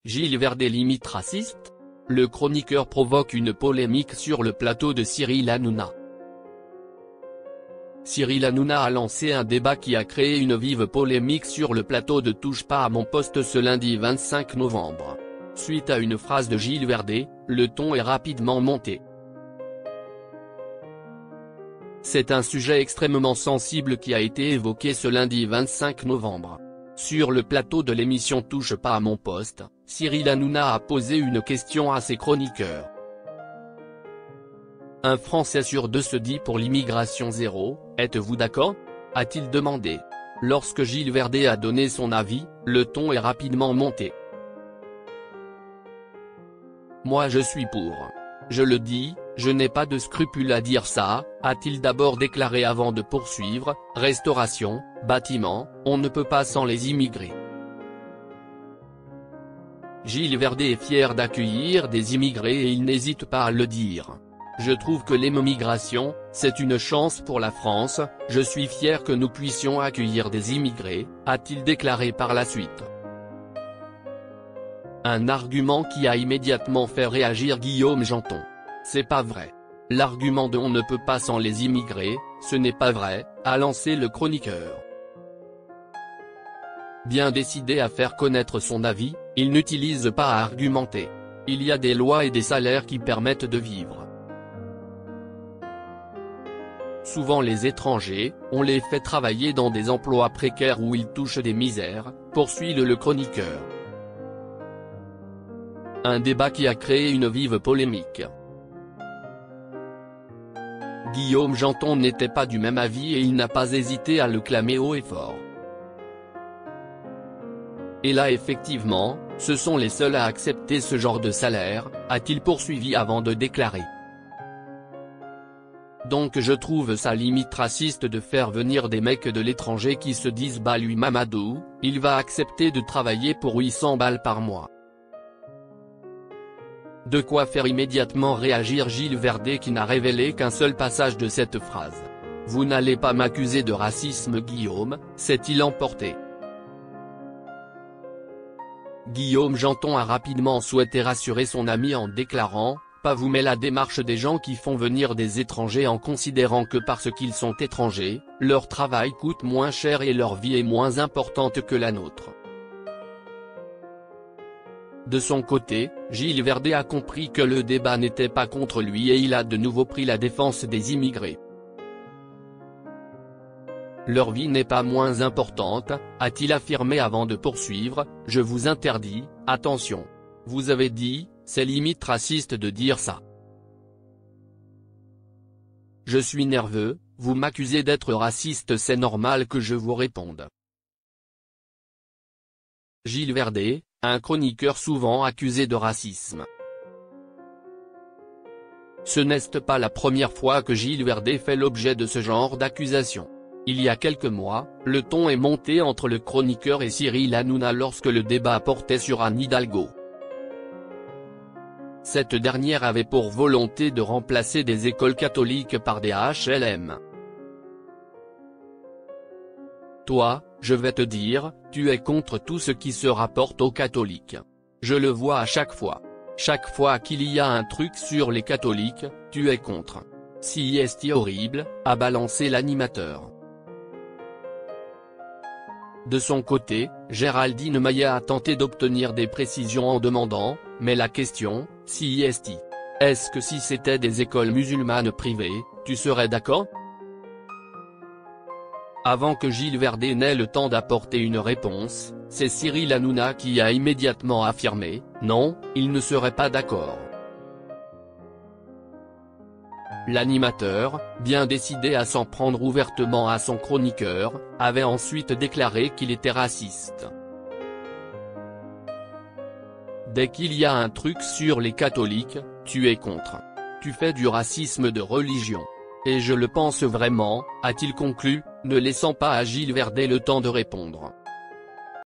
Gilles Verdet limite raciste? Le chroniqueur provoque une polémique sur le plateau de Cyril Hanouna. Cyril Hanouna a lancé un débat qui a créé une vive polémique sur le plateau de Touche pas à mon poste ce lundi 25 novembre. Suite à une phrase de Gilles Verdet, le ton est rapidement monté. C'est un sujet extrêmement sensible qui a été évoqué ce lundi 25 novembre. Sur le plateau de l'émission Touche pas à mon poste, Cyril Hanouna a posé une question à ses chroniqueurs. Un Français sur deux se dit pour l'immigration zéro, êtes-vous d'accord? A-t-il demandé. Lorsque Gilles Verdet a donné son avis, le ton est rapidement monté. Moi je suis pour. Je le dis, je n'ai pas de scrupule à dire ça, a-t-il d'abord déclaré avant de poursuivre, restauration, bâtiment, on ne peut pas sans les immigrés. Gilles Verdet est fier d'accueillir des immigrés et il n'hésite pas à le dire. Je trouve que l'immigration, c'est une chance pour la France, je suis fier que nous puissions accueillir des immigrés, a-t-il déclaré par la suite. Un argument qui a immédiatement fait réagir Guillaume Janton. C'est pas vrai. L'argument de on ne peut pas sans les immigrés, ce n'est pas vrai, a lancé le chroniqueur. Bien décidé à faire connaître son avis, il n'utilise pas à argumenter. Il y a des lois et des salaires qui permettent de vivre. Souvent les étrangers, on les fait travailler dans des emplois précaires où ils touchent des misères, poursuit le chroniqueur. Un débat qui a créé une vive polémique. Guillaume Janton n'était pas du même avis et il n'a pas hésité à le clamer haut et fort. Et là effectivement, ce sont les seuls à accepter ce genre de salaire, a-t-il poursuivi avant de déclarer. Donc je trouve ça limite raciste de faire venir des mecs de l'étranger qui se disent bah lui Mamadou, il va accepter de travailler pour 800 balles par mois. De quoi faire immédiatement réagir Gilles Verdet qui n'a révélé qu'un seul passage de cette phrase. Vous n'allez pas m'accuser de racisme Guillaume, s'est-il emporté. Guillaume Janton a rapidement souhaité rassurer son ami en déclarant, pas vous mais la démarche des gens qui font venir des étrangers en considérant que parce qu'ils sont étrangers, leur travail coûte moins cher et leur vie est moins importante que la nôtre. De son côté, Gilles Verdet a compris que le débat n'était pas contre lui et il a de nouveau pris la défense des immigrés. Leur vie n'est pas moins importante, a-t-il affirmé avant de poursuivre, je vous interdis, attention. Vous avez dit, c'est limite raciste de dire ça. Je suis nerveux, vous m'accusez d'être raciste c'est normal que je vous réponde. Gilles Verdet, un chroniqueur souvent accusé de racisme. Ce n'est pas la première fois que Gilles Verdet fait l'objet de ce genre d'accusation. Il y a quelques mois, le ton est monté entre le chroniqueur et Cyril Hanouna lorsque le débat portait sur Anne Hidalgo. Cette dernière avait pour volonté de remplacer des écoles catholiques par des HLM. Toi, je vais te dire, tu es contre tout ce qui se rapporte aux catholiques. Je le vois à chaque fois. Chaque fois qu'il y a un truc sur les catholiques, tu es contre. Si est horrible, a balancé l'animateur. De son côté, Géraldine Maillet a tenté d'obtenir des précisions en demandant, mais la question, si est-ce que si c'était des écoles musulmanes privées, tu serais d'accord? Avant que Gilles Verdet n'ait le temps d'apporter une réponse, c'est Cyril Hanouna qui a immédiatement affirmé, non, il ne serait pas d'accord. L'animateur, bien décidé à s'en prendre ouvertement à son chroniqueur, avait ensuite déclaré qu'il était raciste. Dès qu'il y a un truc sur les catholiques, tu es contre. Tu fais du racisme de religion. Et je le pense vraiment, a-t-il conclu, ne laissant pas à Gilles Verdet le temps de répondre.